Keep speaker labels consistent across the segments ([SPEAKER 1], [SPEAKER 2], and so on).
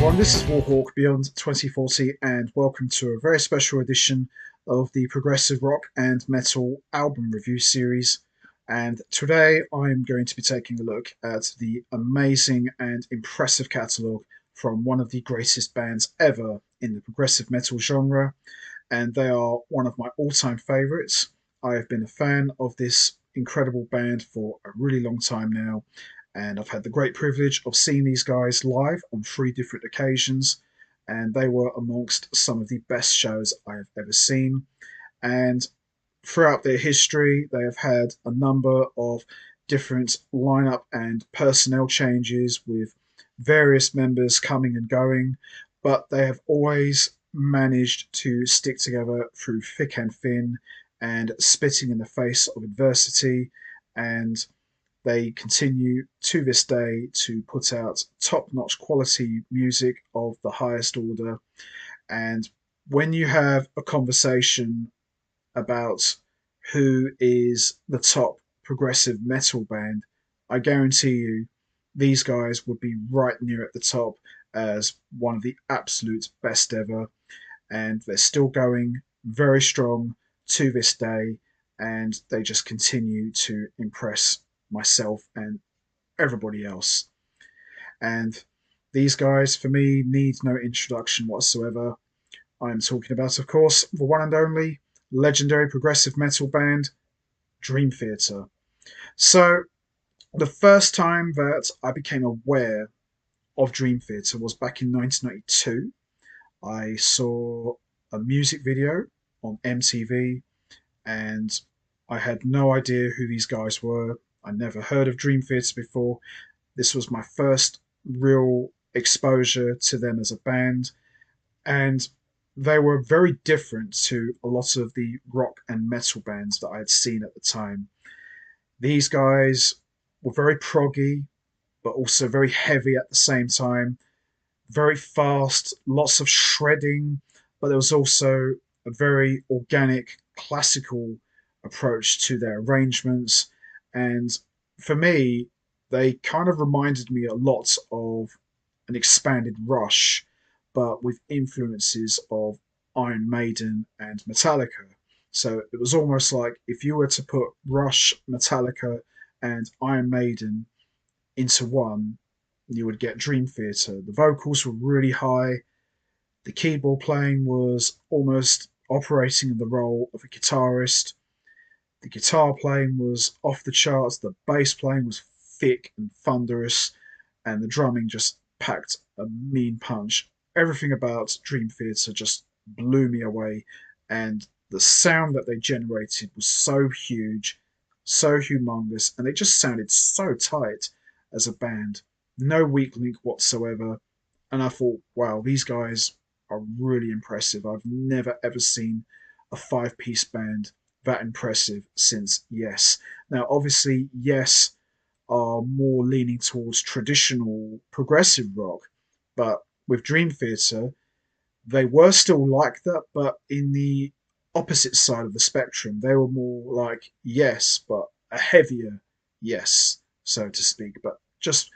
[SPEAKER 1] everyone, this is Warhawk Beyond 2040 and welcome to a very special edition of the Progressive Rock and Metal album review series. And today I'm going to be taking a look at the amazing and impressive catalogue from one of the greatest bands ever in the progressive metal genre, and they are one of my all-time favourites. I have been a fan of this incredible band for a really long time now, and I've had the great privilege of seeing these guys live on 3 different occasions, and they were amongst some of the best shows I have ever seen. And throughout their history, they have had a number of different lineup and personnel changes with various members coming and going, but they have always managed to stick together through thick and thin and spitting in the face of adversity. And they continue to this day to put out top notch quality music of the highest order. And when you have a conversation about who is the top progressive metal band, I guarantee you these guys would be right near at the top as one of the absolute best ever. And they're still going very strong to this day, and they just continue to impress myself and everybody else. And these guys, for me, need no introduction whatsoever. I'm talking about, of course, the one and only legendary progressive metal band, Dream Theater. So, the first time that I became aware of Dream Theater was back in 1992. I saw a music video on MTV, and I had no idea who these guys were. I never heard of Dream Theater before. This was my first real exposure to them as a band, and they were very different to a lot of the rock and metal bands that I had seen at the time. These guys were very proggy, but also very heavy at the same time, very fast, lots of shredding, but there was also a very organic, classical approach to their arrangements. And for me, they kind of reminded me a lot of an expanded Rush, but with influences of Iron Maiden and Metallica. So it was almost like if you were to put Rush, Metallica, and Iron Maiden into one, you would get Dream Theater. The vocals were really high. The keyboard playing was almost operating in the role of a guitarist. The guitar playing was off the charts. The bass playing was thick and thunderous. And the drumming just packed a mean punch. Everything about Dream Theater just blew me away. And the sound that they generated was so huge, so humongous, and they just sounded so tight as a band. No weak link whatsoever. And I thought, wow, these guys are really impressive. I've never ever seen a 5 piece band that impressive since Yes. Now, obviously, Yes are more leaning towards traditional progressive rock, but with Dream Theater, they were still like that, but in the opposite side of the spectrum. They were more like Yes, but a heavier Yes, so to speak, but just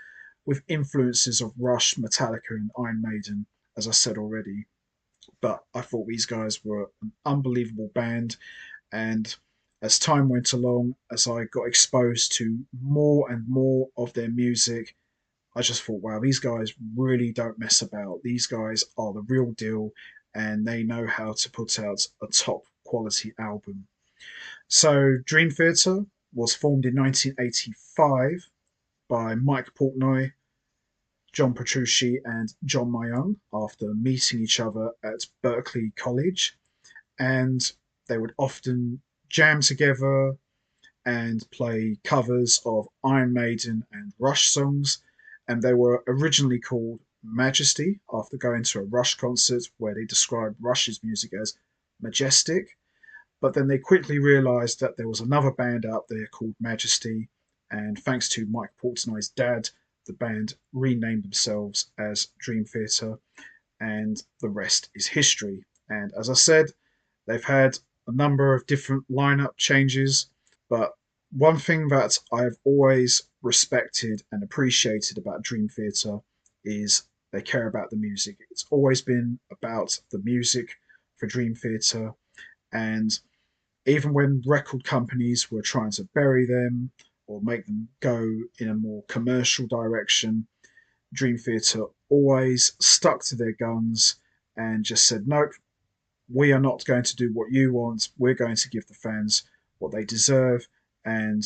[SPEAKER 1] with influences of Rush, Metallica, and Iron Maiden, as I said already. But I thought these guys were an unbelievable band, and as time went along, as I got exposed to more and more of their music, I just thought, wow, these guys really don't mess about. These guys are the real deal, and they know how to put out a top quality album. So, Dream Theater was formed in 1985 by Mike Portnoy, John Petrucci, and John Myung after meeting each other at Berklee College. And they would often jam together and play covers of Iron Maiden and Rush songs. And they were originally called Majesty after going to a Rush concert where they described Rush's music as majestic. But then they quickly realized that there was another band out there called Majesty. And thanks to Mike Portnoy's dad, the band renamed themselves as Dream Theater. And the rest is history. And as I said, they've had a number of different lineup changes, but one thing that I've always respected and appreciated about Dream Theater is they care about the music. It's always been about the music for Dream Theater, and even when record companies were trying to bury them or make them go in a more commercial direction, Dream Theater always stuck to their guns and just said, nope, we are not going to do what you want. We're going to give the fans what they deserve, and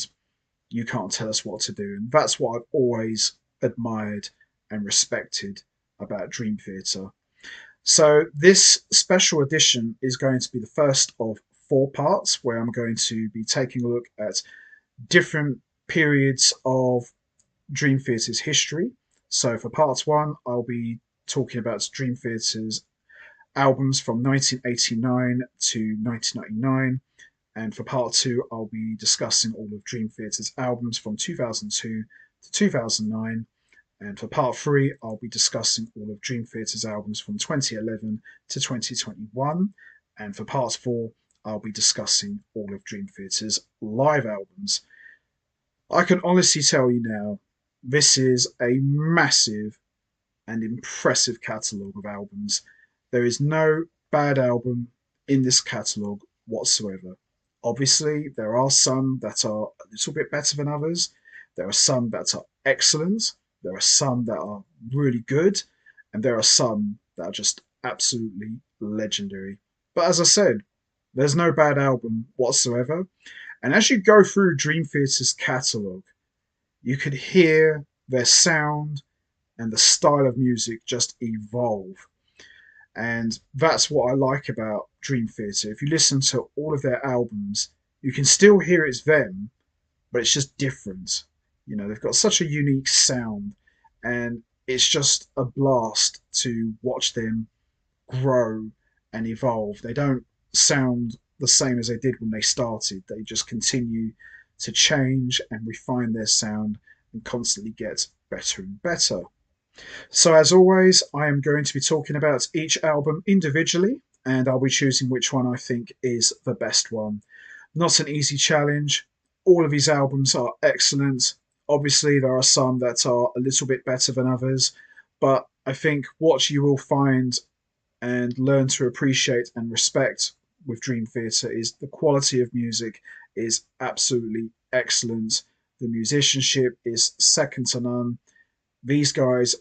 [SPEAKER 1] you can't tell us what to do. And that's what I've always admired and respected about Dream Theater. So, this special edition is going to be the first of 4 parts where I'm going to be taking a look at different periods of Dream Theater's history. So, for part 1, I'll be talking about Dream Theater's albums from 1989 to 1999. And for part 2, I'll be discussing all of Dream Theater's albums from 2002 to 2009. And for part 3, I'll be discussing all of Dream Theater's albums from 2011 to 2021. And for part 4, I'll be discussing all of Dream Theater's live albums. I can honestly tell you now, this is a massive and impressive catalogue of albums. There is no bad album in this catalogue whatsoever. Obviously, there are some that are a little bit better than others. There are some that are excellent. There are some that are really good. And there are some that are just absolutely legendary. But as I said, there's no bad album whatsoever. And as you go through Dream Theater's catalogue, you could hear their sound and the style of music just evolve. And that's what I like about Dream Theater. If you listen to all of their albums, you can still hear it's them, but it's just different. You know, they've got such a unique sound, and it's just a blast to watch them grow and evolve. They don't sound the same as they did when they started. They just continue to change and refine their sound and constantly get better and better. So, as always, I am going to be talking about each album individually, and I'll be choosing which one I think is the best one. Not an easy challenge. All of these albums are excellent. Obviously, there are some that are a little bit better than others, but I think what you will find and learn to appreciate and respect with Dream Theater is the quality of music is absolutely excellent. The musicianship is second to none. These guys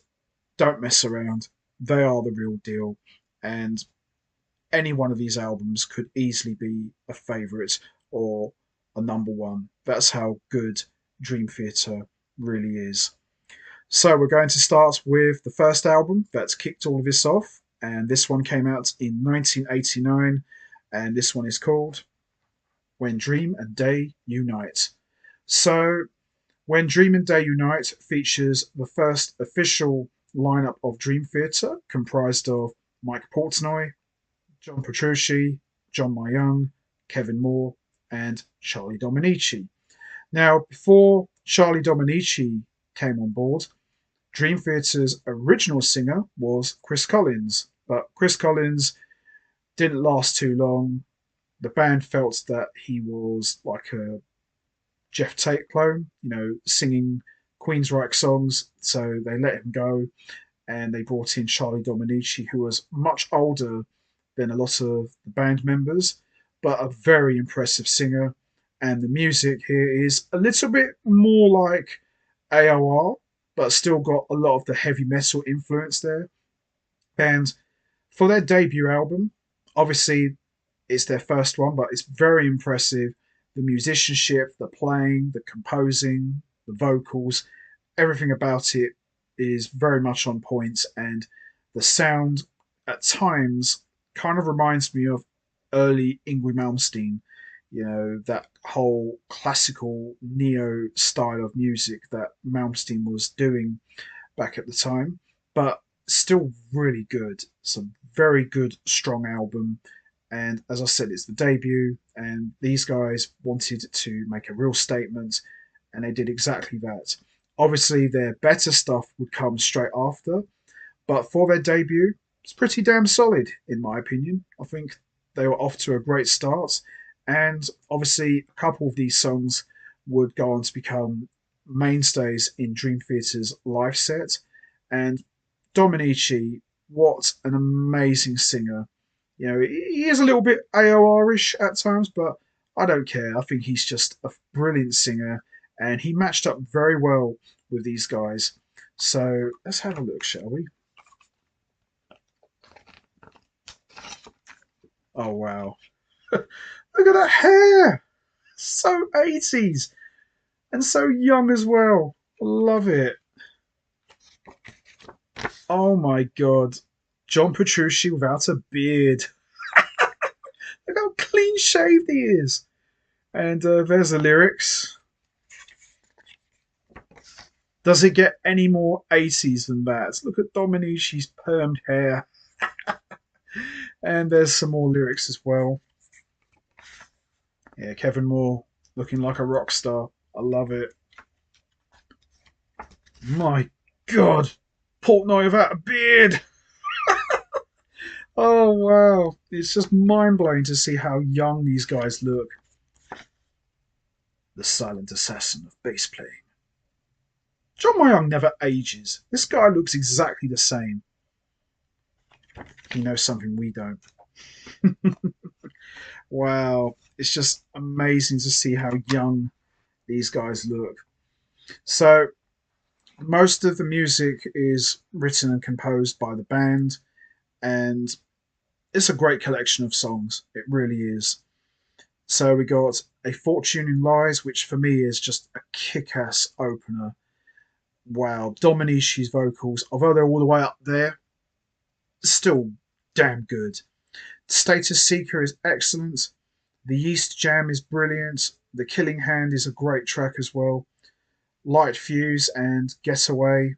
[SPEAKER 1] don't mess around. They are the real deal. And any one of these albums could easily be a favourite or a number 1. That's how good Dream Theater really is. So we're going to start with the first album that kicked all of this off. And this one came out in 1989. And this one is called When Dream and Day Unite. So When Dream and Day Unite features the first official lineup of Dream Theater, comprised of Mike Portnoy, John Petrucci, John Myung, Kevin Moore, and Charlie Dominici. Now, before Charlie Dominici came on board, Dream Theater's original singer was Chris Collins, but Chris Collins didn't last too long. The band felt that he was like a Jeff Tate clone, singing Queensryche songs, so they let him go and they brought in Charlie Dominici, who was much older than a lot of the band members, but a very impressive singer. And the music here is a little bit more like AOR, but still got a lot of the heavy metal influence there. And for their debut album, obviously it's their first one, but it's very impressive. The musicianship, the playing, the composing, the vocals, everything about it is very much on point, and the sound at times kind of reminds me of early Yngwie Malmsteen. That whole classical neo style of music that Malmsteen was doing back at the time, but still really good. It's a very good, strong album. And as I said, it's the debut, and these guys wanted to make a real statement, and they did exactly that. Obviously, their better stuff would come straight after, but for their debut, it's pretty damn solid, in my opinion. I think they were off to a great start, and obviously, a couple of these songs would go on to become mainstays in Dream Theater's live set, and Dominici, what an amazing singer. You know, he is a little bit AOR-ish at times, but I don't care. I think he's just a brilliant singer, and he matched up very well with these guys. So let's have a look, shall we? Oh wow. Look at that hair! So 80s and so young as well. Love it. Oh my god. John Petrucci without a beard. Look how clean shaved he is. And there's the lyrics. Does it get any more 80s than that? Look at Dominici's permed hair. And there's some more lyrics as well. Yeah, Kevin Moore looking like a rock star. I love it. My god. Portnoy without a beard. Oh wow. It's just mind blowing to see how young these guys look. The silent assassin of bass playing. John Myung never ages. This guy looks exactly the same. He knows something we don't. Wow. It's just amazing to see how young these guys look. So, most of the music is written and composed by the band, and it's a great collection of songs. It really is. So, we got A Fortune in Lies, which for me is just a kick ass opener. Wow. Dominici's vocals, although they're all the way up there, still damn good. Status Seeker is excellent. The Yeast Jam is brilliant. The Killing Hand is a great track as well. Light Fuse and Getaway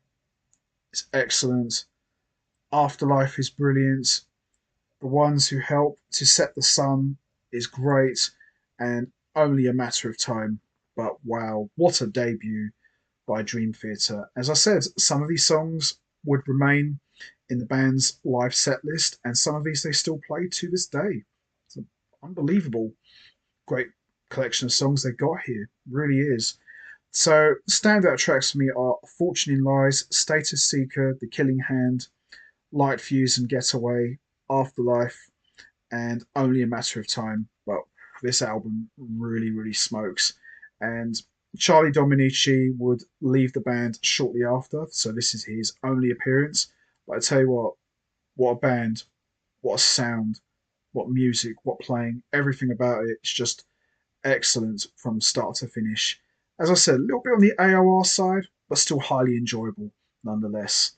[SPEAKER 1] is excellent. Afterlife is brilliant. The Ones Who Help to Set the Sun is great. And Only a Matter of Time. But wow, what a debut by Dream Theater. As I said, some of these songs would remain in the band's live set list, and some of these they still play to this day. It's an unbelievable, great collection of songs they got here. Really is. So, standout tracks for me are Fortune in Lies, Status Seeker, The Killing Hand, Light Fuse and Getaway, Afterlife, and Only a Matter of Time. But this album really, really smokes. And Charlie Dominici would leave the band shortly after, so this is his only appearance. But I tell you what a band, what a sound, what music, what playing, everything about it. It's just excellent from start to finish. As I said, a little bit on the AOR side, but still highly enjoyable nonetheless.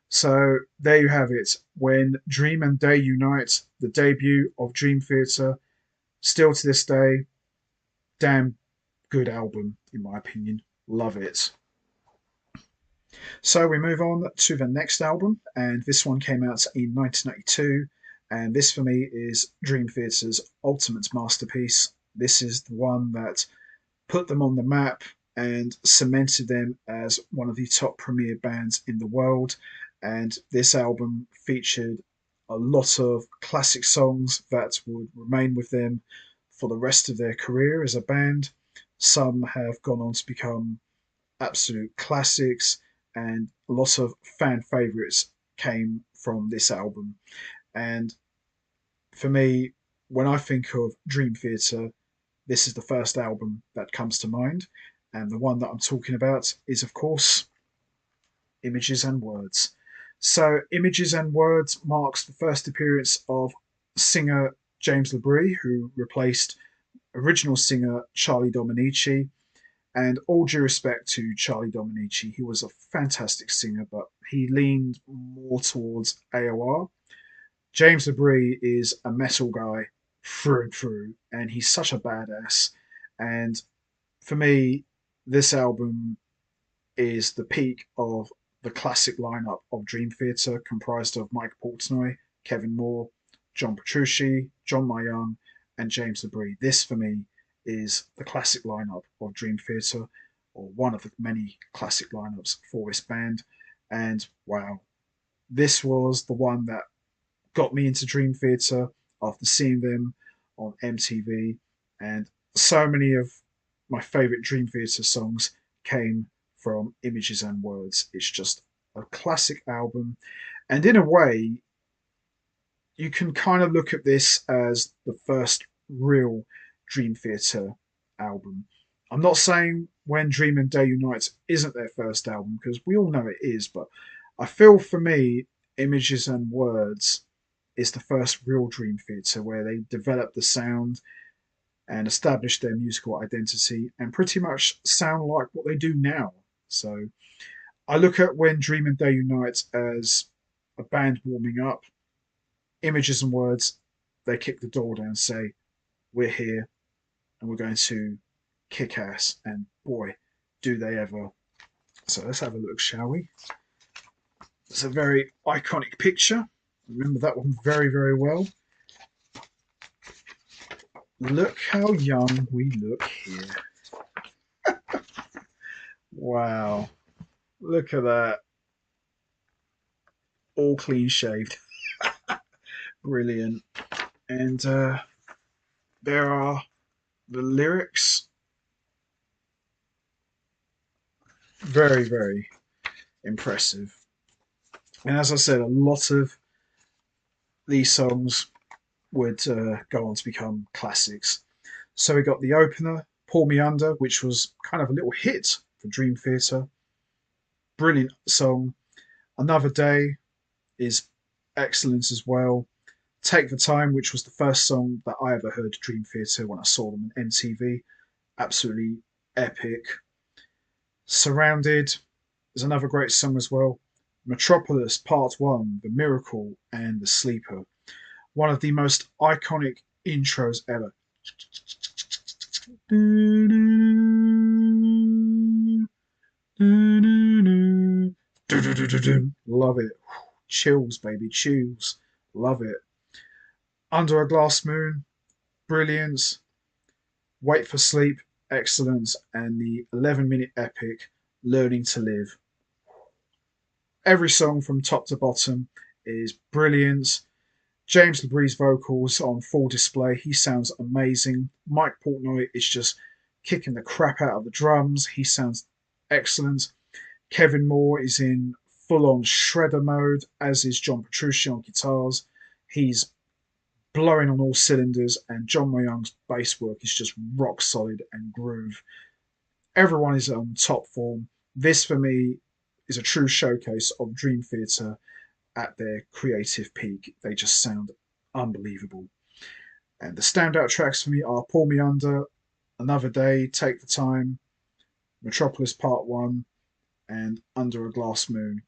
[SPEAKER 1] So there you have it. When Dream and Day Unite, the debut of Dream Theater, still to this day, damn good album, in my opinion. Love it. So we move on to the next album, and this one came out in 1992. And this for me is Dream Theater's ultimate masterpiece. This is the one that put them on the map and cemented them as one of the top premier bands in the world. And this album featured a lot of classic songs that would remain with them for the rest of their career as a band. Some have gone on to become absolute classics, and a lot of fan favorites came from this album. And for me, when I think of Dream Theater, this is the first album that comes to mind. And the one that I'm talking about is, of course, Images and Words. So, Images and Words marks the first appearance of singer James LeBrie, who replaced original singer Charlie Dominici. And all due respect to Charlie Dominici, he was a fantastic singer, but he leaned more towards AOR. James LeBrie is a metal guy through and through, and he's such a badass. And for me, this album is the peak of the classic lineup of Dream Theater, comprised of Mike Portnoy, Kevin Moore, John Petrucci, John Myung, and James LeBrie. This, for me, is the classic lineup of Dream Theater, or one of the many classic lineups for this band. And wow, this was the one that got me into Dream Theater after seeing them on MTV. And so many of my favorite Dream Theater songs came from Images and Words. It's just a classic album. And in a way, you can kind of look at this as the first real Dream Theater album. I'm not saying When Dream and Day Unite isn't their first album, because we all know it is, but I feel for me, Images and Words is the first real Dream Theater where they developed the sound and established their musical identity and pretty much sound like what they do now. So I look at When Dream and Day Unite as a band warming up. Images and Words, they kick the door down and say, we're here and we're going to kick ass. And boy, do they ever. So let's have a look, shall we? It's a very iconic picture. Remember that one very, very well. Look how young we look here. Wow. Look at that. All clean shaved. Brilliant. And there are the lyrics. Very, very impressive. And as I said, a lot of these songs would go on to become classics. So we got the opener, Pull Me Under, which was kind of a little hit for Dream Theater. Brilliant song. Another Day is excellent as well. Take the Time, which was the first song that I ever heard Dream Theater when I saw them on MTV. Absolutely epic. Surrounded is another great song as well. Metropolis Part 1, The Miracle, and The Sleeper. One of the most iconic intros ever. Love it. Chills, baby, chills. Love it. Under a Glass Moon, brilliance. Wait for Sleep, excellence. And the 11-minute epic, Learning to Live. Every song from top to bottom is brilliant. James LeBrie's vocals on full display. He sounds amazing. Mike Portnoy is just kicking the crap out of the drums. He sounds excellent. Kevin Moore is in full-on shredder mode, as is John Petrucci on guitars. He's blowing on all cylinders, and John Mayung's bass work is just rock solid and groove. Everyone is on top form. This, for me, is a true showcase of Dream Theater at their creative peak. They just sound unbelievable. And the standout tracks for me are Pull Me Under, Another Day, Take the Time, Metropolis Part 1, and Under a Glass Moon.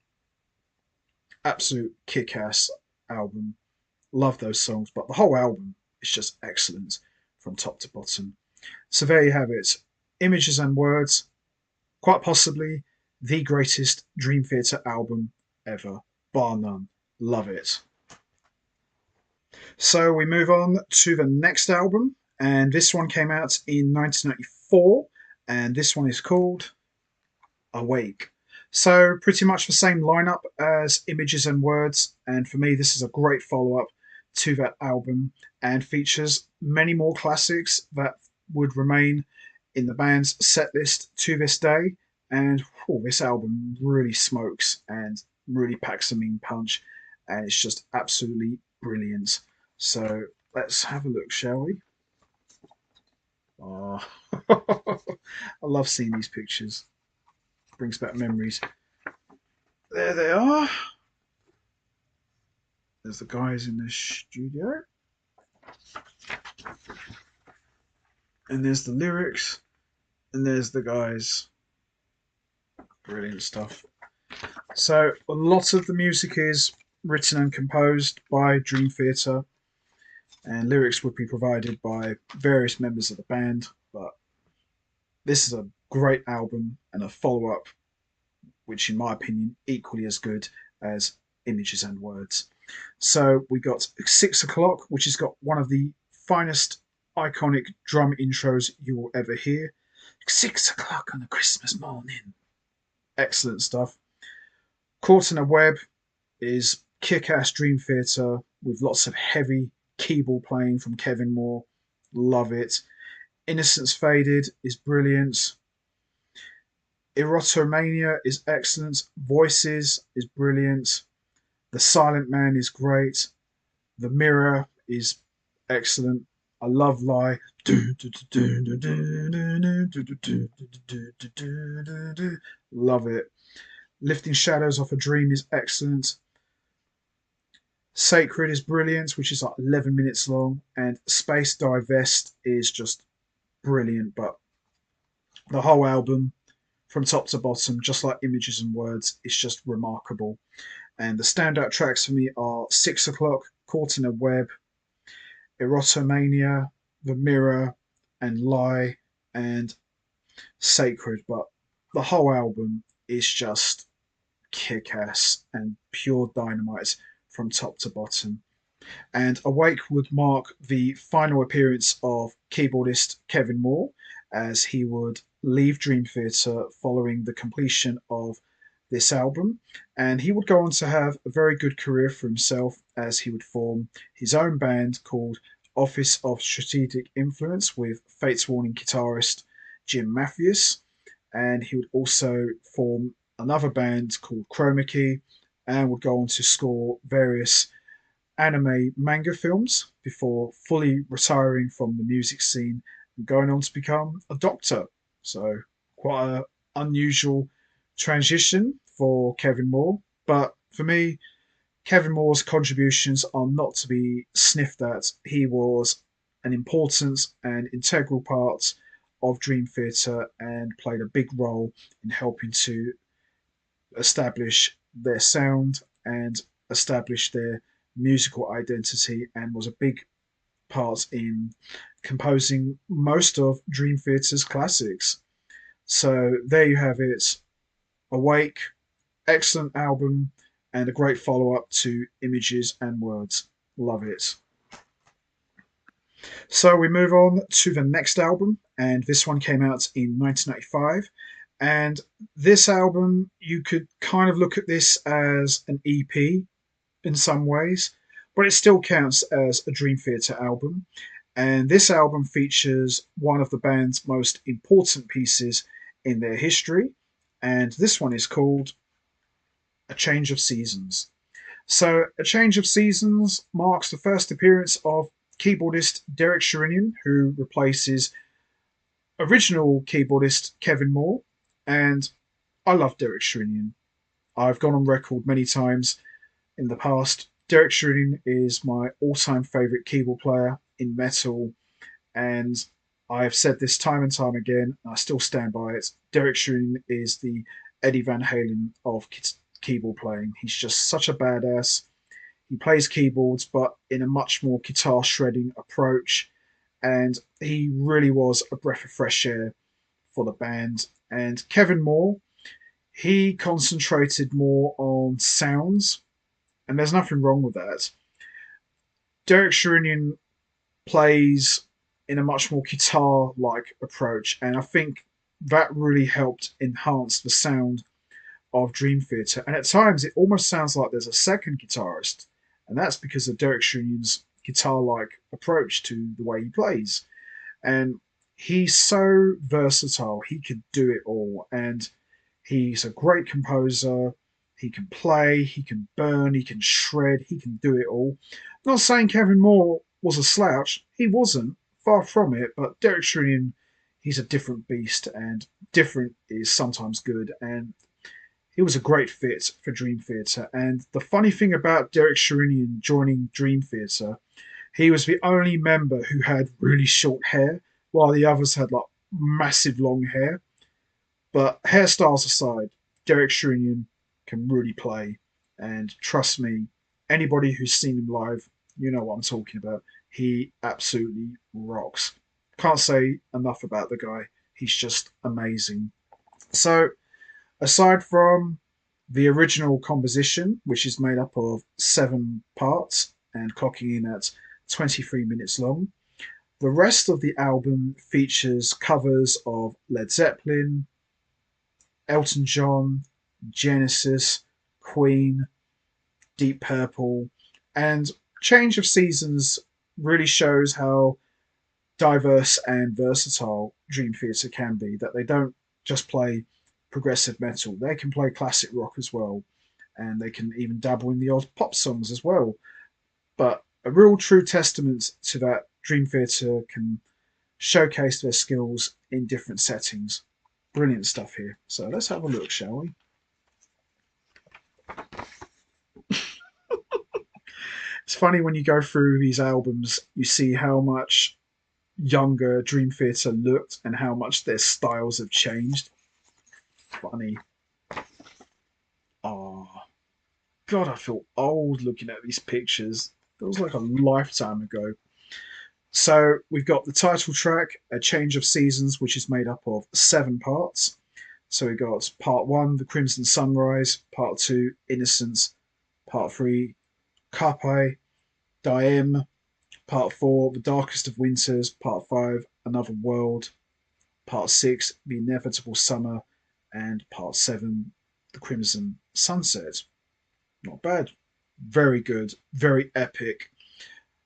[SPEAKER 1] Absolute kick-ass album. Love those songs, but the whole album is just excellent from top to bottom. So there you have it. Images and Words, quite possibly the greatest Dream Theater album ever, bar none. Love it. So we move on to the next album, and this one came out in 1994, and this one is called Awake. So pretty much the same lineup as Images and Words, and for me this is a great follow-up to that album and features many more classics that would remain in the band's set list to this day. And this album really smokes and really packs a mean punch, and it's just absolutely brilliant. So let's have a look, shall we? Oh, I love seeing these pictures. Brings back memories. There they are. There's the guys in the studio. And there's the lyrics. And there's the guys. Brilliant stuff. So a lot of the music is written and composed by Dream Theater, and lyrics would be provided by various members of the band. But this is a great album and a follow-up, which in my opinion, equally as good as Images and Words. So we got 6 o'clock, which has got one of the finest iconic drum intros you will ever hear. 6 o'clock on a Christmas morning. Excellent stuff. Caught in a Web is kick-ass Dream Theater with lots of heavy keyboard playing from Kevin Moore. Love it. Innocence Faded is brilliant. Erotomania is excellent. Voices is brilliant. The Silent Man is great. The Mirror is excellent. I love Lie. Love it. Lifting Shadows Off a Dream is excellent. Sacred is brilliant, which is like 11 minutes long. And Space Divest is just brilliant. But the whole album, from top to bottom, just like Images and Words, is just remarkable. And the standout tracks for me are 6 O'Clock, Caught in a Web, Erotomania, The Mirror, and Lie, and Sacred. But the whole album is just kick ass and pure dynamite from top to bottom. And Awake would mark the final appearance of keyboardist Kevin Moore, as he would leave Dream Theater following the completion of this album. And he would go on to have a very good career for himself, as he would form his own band called Office of Strategic Influence with Fates Warning guitarist Jim Matthews. And he would also form another band called Chroma Key, and would go on to score various anime manga films before fully retiring from the music scene and going on to become a doctor. So, quite an unusual transition for Kevin Moore. But for me, Kevin Moore's contributions are not to be sniffed at. He was an important and integral part of Dream Theater and played a big role in helping to establish their sound and establish their musical identity, and was a big part in composing most of Dream Theater's classics. So there you have it. Awake, excellent album, and a great follow up to Images and Words. Love it. So we move on to the next album, and this one came out in 1995. And this album, you could kind of look at this as an EP in some ways, but it still counts as a Dream Theater album. And this album features one of the band's most important pieces in their history, and this one is called A Change of Seasons. So, A Change of Seasons marks the first appearance of keyboardist Derek Sherinian, who replaces original keyboardist Kevin Moore. And I love Derek Sherinian. I've gone on record many times in the past. Derek Sherinian is my all-time favorite keyboard player in metal, and I've said this time and time again, and I still stand by it. Derek Sherinian is the Eddie Van Halen of keyboard playing. He's just such a badass. He plays keyboards, but in a much more guitar shredding approach, and he really was a breath of fresh air for the band. And Kevin Moore, he concentrated more on sounds, and there's nothing wrong with that. Derek Sherinian plays in a much more guitar like approach, and I think that really helped enhance the sound of Dream Theater. And at times, it almost sounds like there's a second guitarist, and that's because of Derek Sherinian's guitar like approach to the way he plays. And he's so versatile, he could do it all, and he's a great composer. He can play, he can burn, he can shred, he can do it all. I'm not saying Kevin Moore was a slouch. He wasn't, far from it, but Derek Sherinian, he's a different beast, and different is sometimes good. And he was a great fit for Dream Theater. And the funny thing about Derek Sherinian joining Dream Theater, he was the only member who had really short hair, while the others had like massive long hair. But hairstyles aside, Derek Sherinian can really play. And trust me, anybody who's seen him live, you know what I'm talking about. He absolutely rocks. Can't say enough about the guy. He's just amazing. So, aside from the original composition, which is made up of 7 parts and clocking in at 23 minutes long, the rest of the album features covers of Led Zeppelin, Elton John, Genesis, Queen, Deep Purple, and Change of Seasons really shows how diverse and versatile Dream Theater can be. That they don't just play progressive metal. They can play classic rock as well, and they can even dabble in the odd pop songs as well. But a real true testament to that, Dream Theater can showcase their skills in different settings. Brilliant stuff here. So let's have a look, shall we? It's funny when you go through these albums, you see how much younger Dream Theater looked and how much their styles have changed. Funny. Oh, God, I feel old looking at these pictures. It was like a lifetime ago. So we've got the title track, A Change of Seasons, which is made up of 7 parts. So we got part 1, The Crimson Sunrise, part 2, Innocence, part 3, Carpe Diem, part 4, The Darkest of Winters, part 5, Another World, part 6, The Inevitable Summer, and part 7, The Crimson Sunset. Not bad. Very good, very epic.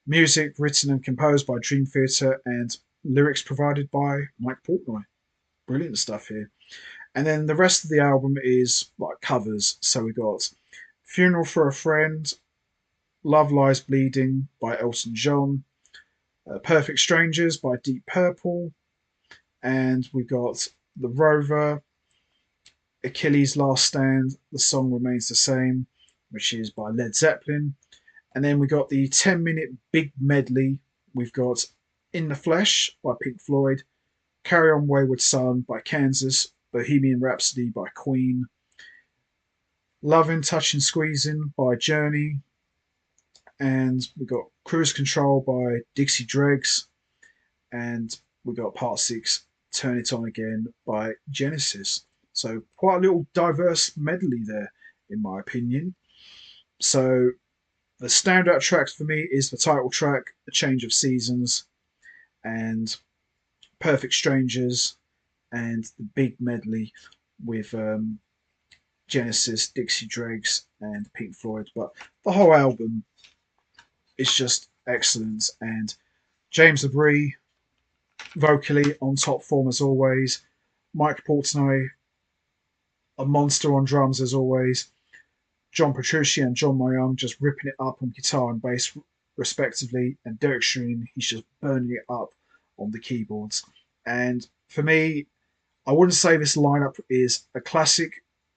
[SPEAKER 1] Music written and composed by Dream Theater and lyrics provided by Mike Portnoy. Brilliant stuff here. And then the rest of the album is like covers. So we got Funeral for a Friend, Love Lies Bleeding by Elton John, Perfect Strangers by Deep Purple, and we got The Rover, Achilles' Last Stand, The Song Remains the Same, which is by Led Zeppelin. And then we got the 10-minute big medley. We've got In the Flesh by Pink Floyd, Carry On Wayward Son by Kansas, Bohemian Rhapsody by Queen, Lovin', Touchin', Squeezin' by Journey, and we got Cruise Control by Dixie Dregs, and we got Part 6, Turn It On Again by Genesis. So quite a little diverse medley there, in my opinion. So the standout tracks for me is the title track, A Change of Seasons, and Perfect Strangers, and the big medley with Genesis, Dixie Dregs, and Pink Floyd. But the whole album is just excellent, and James Labrie vocally on top form as always. Mike Portnoy, a monster on drums as always. John Petrucci and John Myung just ripping it up on guitar and bass respectively, and Derek Shreen, he's just burning it up on the keyboards. And for me, I wouldn't say this lineup is a classic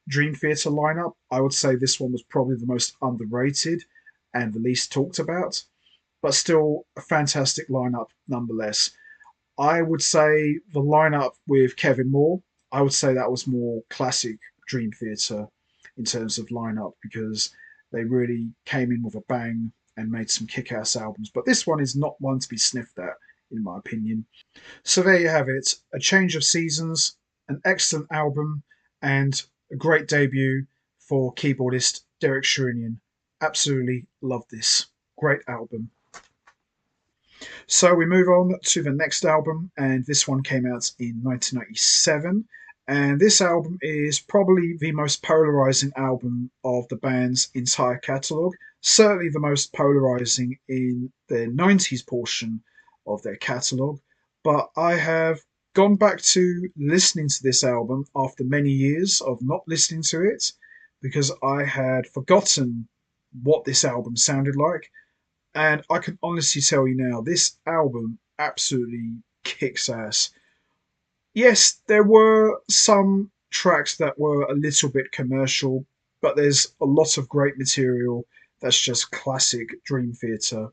[SPEAKER 1] Dream Theater lineup. I would say this one was probably the most underrated and the least talked about, but still a fantastic lineup nonetheless. I would say the lineup with Kevin Moore, I would say that was more classic Dream Theater in terms of lineup, because they really came in with a bang and made some kick-ass albums. But this one is not one to be sniffed at, in my opinion. So there you have it, A Change of Seasons, an excellent album, and a great debut for keyboardist Derek Shrinian. Absolutely love this. Great album. So we move on to the next album, and this one came out in 1997. And this album is probably the most polarizing album of the band's entire catalogue. Certainly the most polarizing in the 90s portion of their catalogue. But I have gone back to listening to this album after many years of not listening to it, because I had forgotten what this album sounded like. And I can honestly tell you now, this album absolutely kicks ass. Yes, there were some tracks that were a little bit commercial, but there's a lot of great material that's just classic Dream Theater.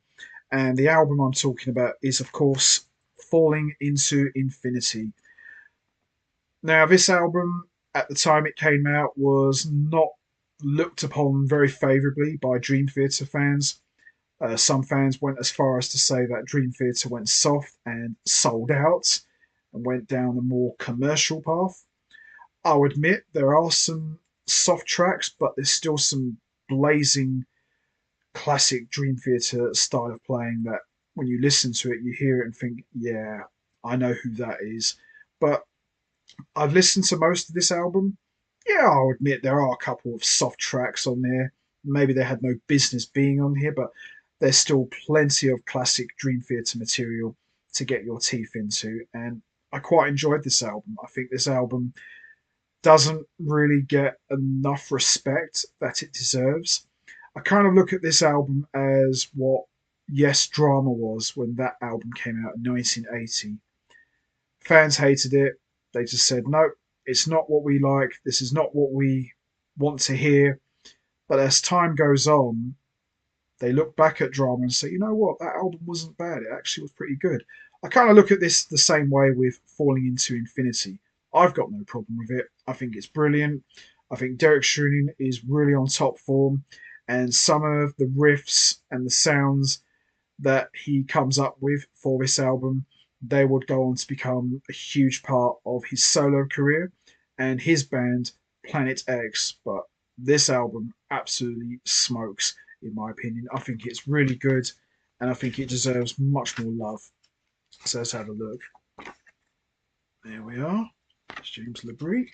[SPEAKER 1] And the album I'm talking about is, of course, Falling into Infinity. Now, this album, at the time it came out, was not looked upon very favourably by Dream Theater fans. Some fans went as far as to say that Dream Theater went soft and sold out and went down a more commercial path. I'll admit there are some soft tracks, but there's still some blazing classic Dream Theater style of playing that when you listen to it, you hear it and think, yeah, I know who that is. But I've listened to most of this album. Yeah, I'll admit there are a couple of soft tracks on there. Maybe they had no business being on here, but there's still plenty of classic Dream Theater material to get your teeth into. And I quite enjoyed this album. I think this album doesn't really get enough respect that it deserves. I kind of look at this album as what Yes Drama was when that album came out in 1980. Fans hated it. They just said, no, it's not what we like. This is not what we want to hear. But as time goes on, they look back at Drama and say, you know what, that album wasn't bad. It actually was pretty good. I kind of look at this the same way with Falling Into Infinity. I've got no problem with it. I think it's brilliant. I think Derek Shrunian is really on top form, and some of the riffs and the sounds that he comes up with for this album, they would go on to become a huge part of his solo career and his band Planet X. But this album absolutely smokes, in my opinion. I think it's really good, and I think it deserves much more love. So let's have a look. There we are. It's James LeBrie.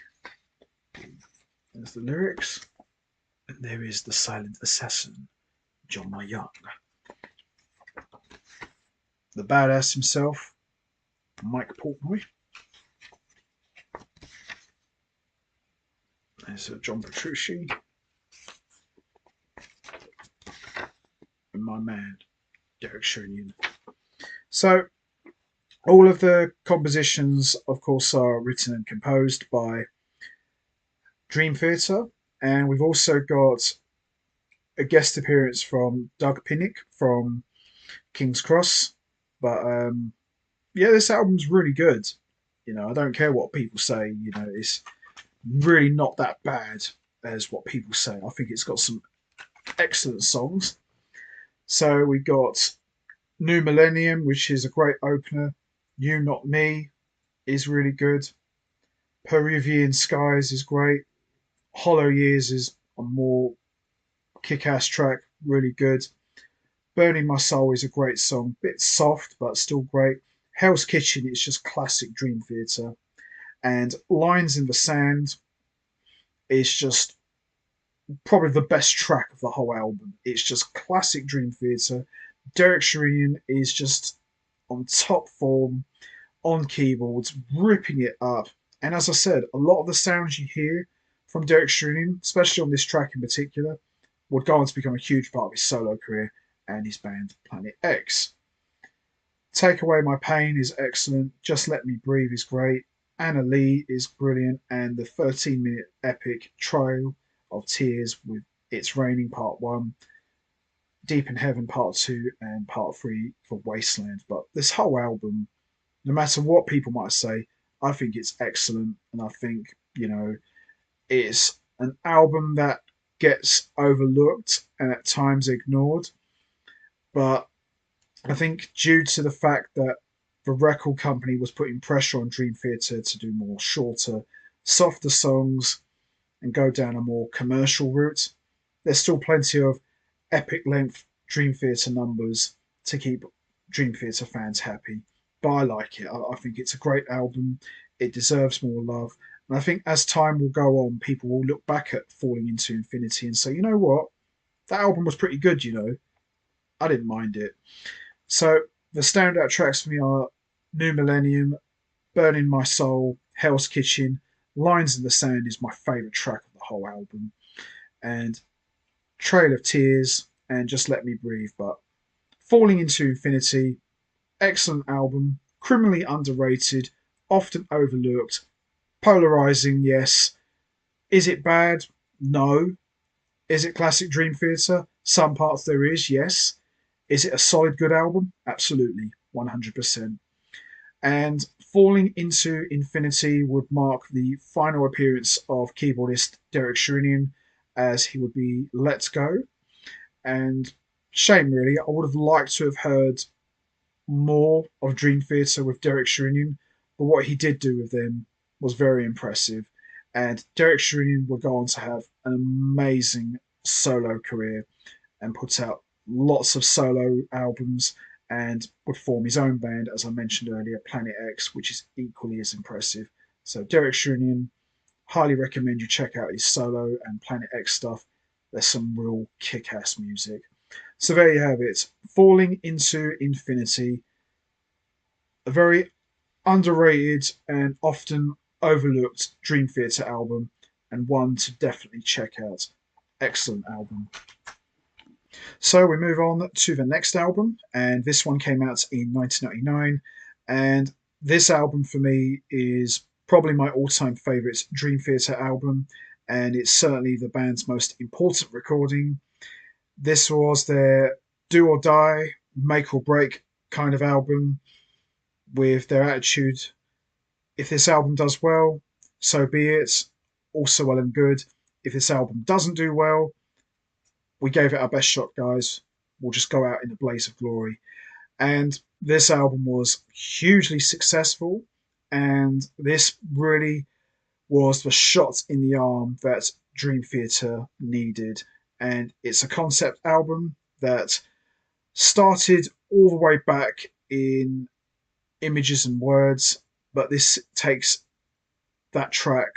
[SPEAKER 1] There's the lyrics. And there is the silent assassin, John Young. The badass himself, Mike Portnoy. There's John Petrucci. And my man, Derek Shrunian. So, all of the compositions, of course, are written and composed by Dream Theater. And we've also got a guest appearance from Doug Pinnick from King's Cross. But yeah, this album's really good. You know, I don't care what people say. You know, it's really not that bad as what people say. I think it's got some excellent songs. So we got New Millennium, which is a great opener. You Not Me is really good. Peruvian Skies is great. Hollow Years is a more kick-ass track, really good. Burning My Soul is a great song, bit soft but still great. Hell's Kitchen is just classic Dream Theater, and Lines in the Sand is just probably the best track of the whole album. It's just classic Dream Theater. Derek Shrunian is just on top form on keyboards, ripping it up. And as I said, a lot of the sounds you hear from Derek Shrunian, especially on this track in particular, would go on to become a huge part of his solo career and his band Planet X. Take Away My Pain is excellent. Just Let Me Breathe is great. Anna Lee is brilliant. And the 13-minute epic Trail of Tears with It's Raining Part 1, Deep in Heaven Part 2, and Part 3 for Wasteland. But this whole album, no matter what people might say, I think it's excellent. And I think, you know, it's an album that gets overlooked and at times ignored. But I think due to the fact that the record company was putting pressure on Dream Theater to do more shorter, softer songs and go down a more commercial route, there's still plenty of epic length Dream Theater numbers to keep Dream Theater fans happy. But I like it. I think it's a great album. It deserves more love. And I think as time will go on, people will look back at Falling Into Infinity and say, you know what? That album was pretty good, you know. I didn't mind it. So the standout tracks for me are New Millennium, Burning My Soul, Hell's Kitchen, Lines in the Sand is my favourite track of the whole album, and Trail of Tears, and Just Let Me Breathe. But Falling Into Infinity, excellent album, criminally underrated, often overlooked, polarizing, yes. Is it bad? No. Is it classic Dream Theater? Some parts there is, yes. Is it a solid, good album? Absolutely, 100%. And Falling Into Infinity would mark the final appearance of keyboardist Derek Shrunian as he would be let go. And shame, really. I would have liked to have heard more of Dream Theater with Derek Shrunian, but what he did do with them was very impressive. And Derek Shrunian would go on to have an amazing solo career and put out lots of solo albums and would form his own band, as I mentioned earlier, Planet X, which is equally as impressive. So Derek Shrunian, highly recommend you check out his solo and Planet X stuff. There's some real kick-ass music. So there you have it. Falling Into Infinity, a very underrated and often overlooked Dream Theater album and one to definitely check out. Excellent album. So we move on to the next album, and this one came out in 1999. And this album for me is probably my all-time favourite Dream Theater album, and it's certainly the band's most important recording. This was their do or die, make or break kind of album, with their attitude: if this album does well, so be it, also well and good. If this album doesn't do well, we gave it our best shot, guys. We'll just go out in a blaze of glory. And this album was hugely successful, and this really was the shot in the arm that Dream Theater needed. And it's a concept album that started all the way back in Images and Words, but this takes that track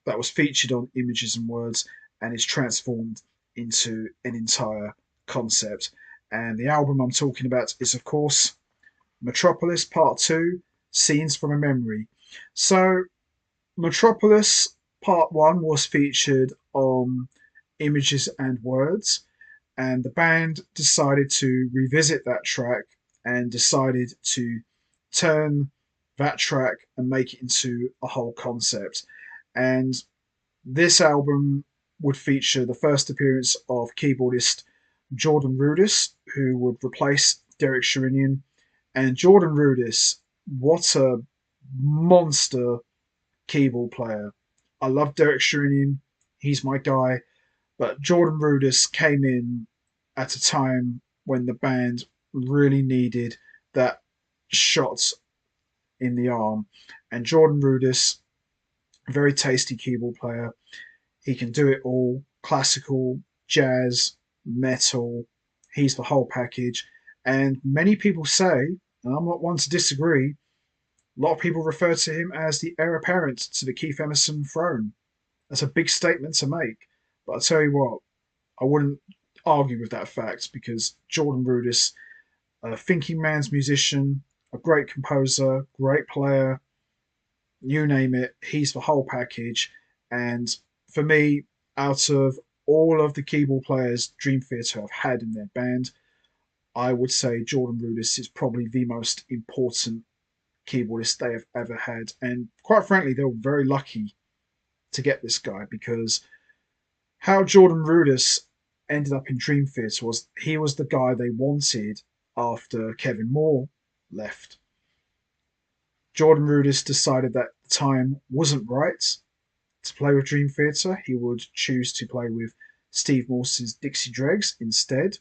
[SPEAKER 1] that was featured on Images and Words and is transformed into an entire concept. And the album I'm talking about is, of course, Metropolis Part 2, Scenes from a Memory. So, Metropolis Part 1 was featured on Images and Words, and the band decided to revisit that track and decided to turn that track and make it into a whole concept. And this album would feature the first appearance of keyboardist Jordan Rudess, who would replace Derek Sherinian. And Jordan Rudess, what a monster keyboard player. I love Derek Sherinian, he's my guy, but Jordan Rudess came in at a time when the band really needed that shot in the arm. And Jordan Rudess, very tasty keyboard player. He can do it all: classical, jazz, metal. He's the whole package. And many people say, and I'm not one to disagree, a lot of people refer to him as the heir apparent to the Keith Emerson throne. That's a big statement to make. But I tell you what, I wouldn't argue with that fact, because Jordan Rudess, a thinking man's musician, a great composer, great player, you name it, he's the whole package. And for me, out of all of the keyboard players Dream Theater have had in their band, I would say Jordan Rudess is probably the most important keyboardist they have ever had. And quite frankly, they were very lucky to get this guy, because how Jordan Rudess ended up in Dream Theater was he was the guy they wanted after Kevin Moore left. Jordan Rudess decided that the time wasn't right to play with Dream Theater. He would choose to play with Steve Morse's Dixie Dregs instead.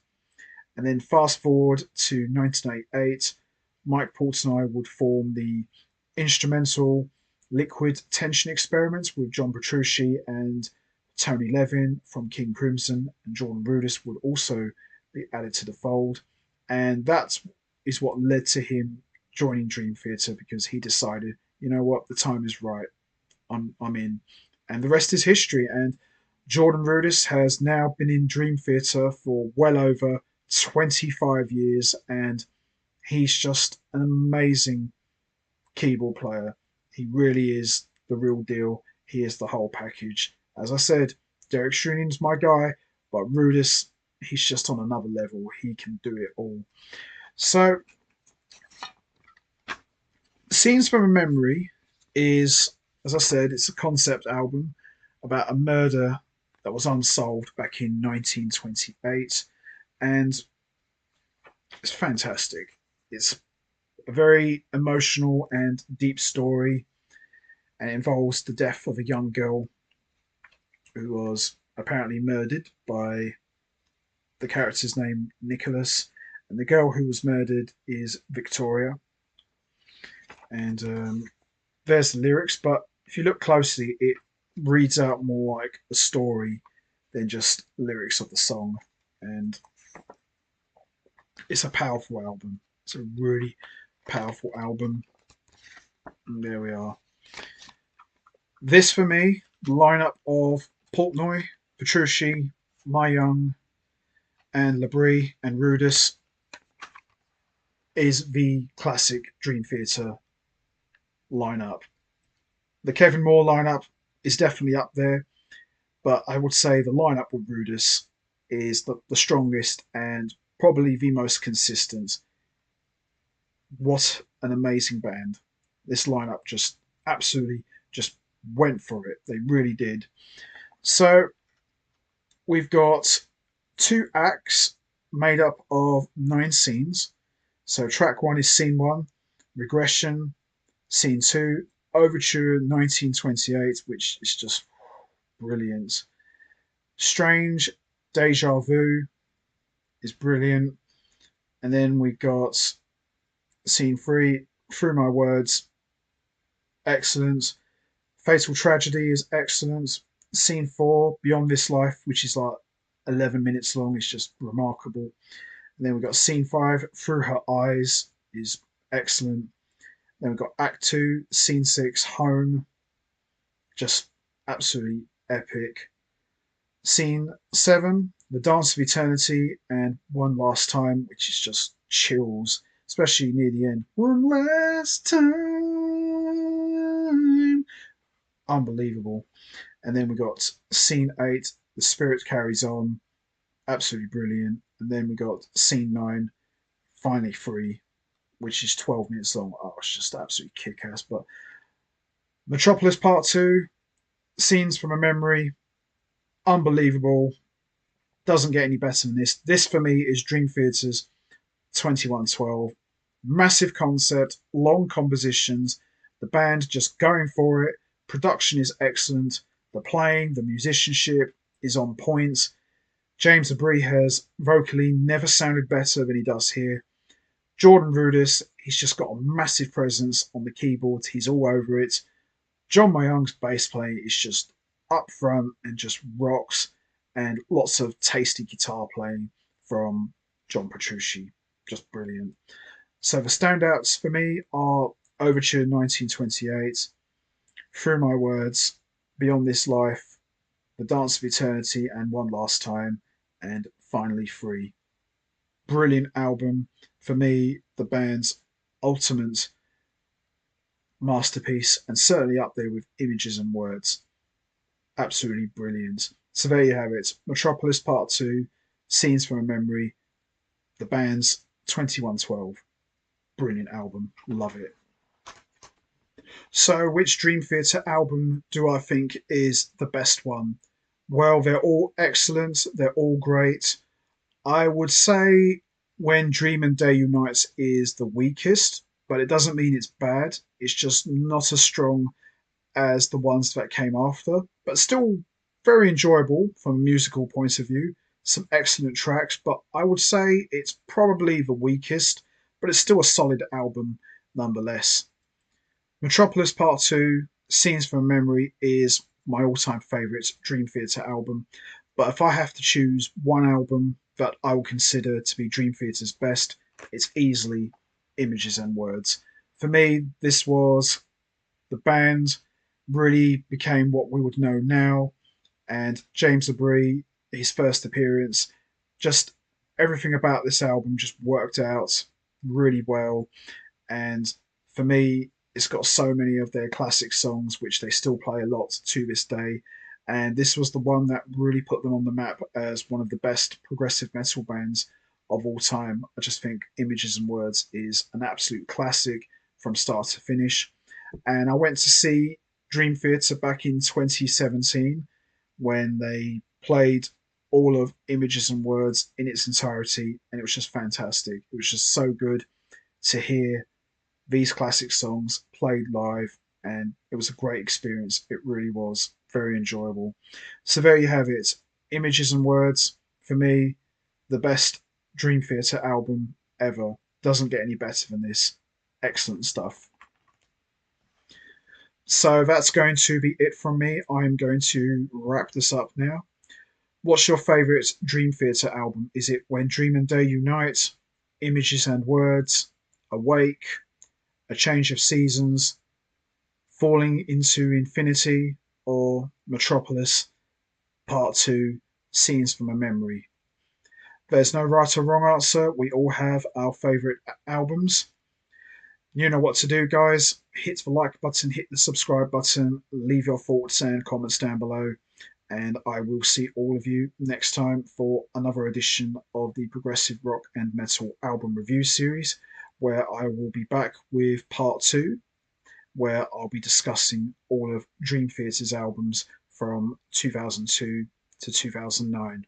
[SPEAKER 1] And then fast forward to 1988, Mike Portnoy would form the instrumental Liquid Tension Experiments with John Petrucci and Tony Levin from King Crimson, and Jordan Rudess would also be added to the fold. And that is what led to him joining Dream Theater, because he decided, you know what, the time is right. I'm in. And the rest is history. And Jordan Rudess has now been in Dream Theater for well over 25 years, and he's just an amazing keyboard player. He really is the real deal. He is the whole package. As I said, Derek Sherinian's my guy, but Rudess, he's just on another level. He can do it all. So, Scenes from a Memory is, as I said, it's a concept album about a murder that was unsolved back in 1928, and it's fantastic. It's a very emotional and deep story, and it involves the death of a young girl who was apparently murdered by the character's name Nicholas, and the girl who was murdered is Victoria. And there's the lyrics, but if you look closely, it reads out more like a story than just lyrics of the song. And it's a powerful album. It's a really powerful album. And there we are. This, for me, the lineup of Portnoy, Petrucci, My Young, and Labrie and Rudess is the classic Dream Theater lineup. The Kevin Moore lineup is definitely up there, but I would say the lineup with Rudess is the strongest and probably the most consistent. What an amazing band. This lineup just absolutely just went for it. They really did. So we've got two acts made up of 9 scenes. So track one is scene one, Regression, scene two, Overture 1928, which is just brilliant. Strange, Deja Vu is brilliant. And then we got scene three, Through My Words, excellent. Fatal Tragedy is excellent. Scene four, Beyond This Life, which is like 11 minutes long, is just remarkable. And then we've got scene five, Through Her Eyes, is excellent. Then we've got act two, scene six, Home, just absolutely epic. Scene seven, The Dance of Eternity, and One Last Time, which is just chills, especially near the end. One last time. Unbelievable. And then we got scene eight, The Spirit Carries On, absolutely brilliant. And then we got scene nine, Finally Free, which is 12 minutes long. Oh, it's just absolutely kick ass. But Metropolis Part 2, Scenes from a Memory, unbelievable. Doesn't get any better than this. This for me is Dream Theater's 2112. Massive concept, long compositions, the band just going for it. Production is excellent. The playing, the musicianship is on point. James Abree has vocally never sounded better than he does here. Jordan Rudess, he's just got a massive presence on the keyboard. He's all over it. John Mayung's bass playing is just up front and just rocks, and lots of tasty guitar playing from John Petrucci. Just brilliant. So the standouts for me are Overture 1928, Through My Words, Beyond This Life, The Dance of Eternity, and One Last Time, and Finally Free. Brilliant album. For me, the band's ultimate masterpiece, and certainly up there with Images and Words. Absolutely brilliant. So there you have it. Metropolis Part 2, Scenes from a Memory, the band's 2112. Brilliant album. Love it. So, which Dream Theater album do I think is the best one? Well, they're all excellent. They're all great. I would say When Dream and Day Unites is the weakest, but it doesn't mean it's bad. It's just not as strong as the ones that came after, but still very enjoyable from a musical point of view. Some excellent tracks, but I would say it's probably the weakest, but it's still a solid album nonetheless. Metropolis Part 2, Scenes from Memory, is my all time favourite Dream Theater album. But if I have to choose one album that I will consider to be Dream Theater's best, it's easily Images and Words. For me, this was the band really became what we would know now, and James Abree, his first appearance, just everything about this album just worked out really well. And for me, it's got so many of their classic songs which they still play a lot to this day. And this was the one that really put them on the map as one of the best progressive metal bands of all time. I just think Images and Words is an absolute classic from start to finish. And I went to see Dream Theater back in 2017 when they played all of Images and Words in its entirety, and it was just fantastic. It was just so good to hear these classic songs played live, and it was a great experience. It really was very enjoyable. So there you have it. Images and Words, for me, the best Dream Theater album ever. Doesn't get any better than this. Excellent stuff. So that's going to be it from me. I'm going to wrap this up now. What's your favourite Dream Theater album? Is it When Dream and Day Unite, Images and Words, Awake, A Change of Seasons, Falling into Infinity, or Metropolis Part 2, Scenes from a Memory? There's no right or wrong answer. We all have our favourite albums. You know what to do, guys. Hit the like button, hit the subscribe button, leave your thoughts and comments down below, and I will see all of you next time for another edition of the Progressive Rock and Metal Album Review Series, where I will be back with part two, where I'll be discussing all of Dream Theater's albums from 2002 to 2009.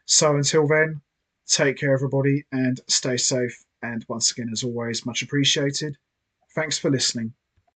[SPEAKER 1] So until then, take care, everybody, and stay safe. And once again, as always, much appreciated. Thanks for listening.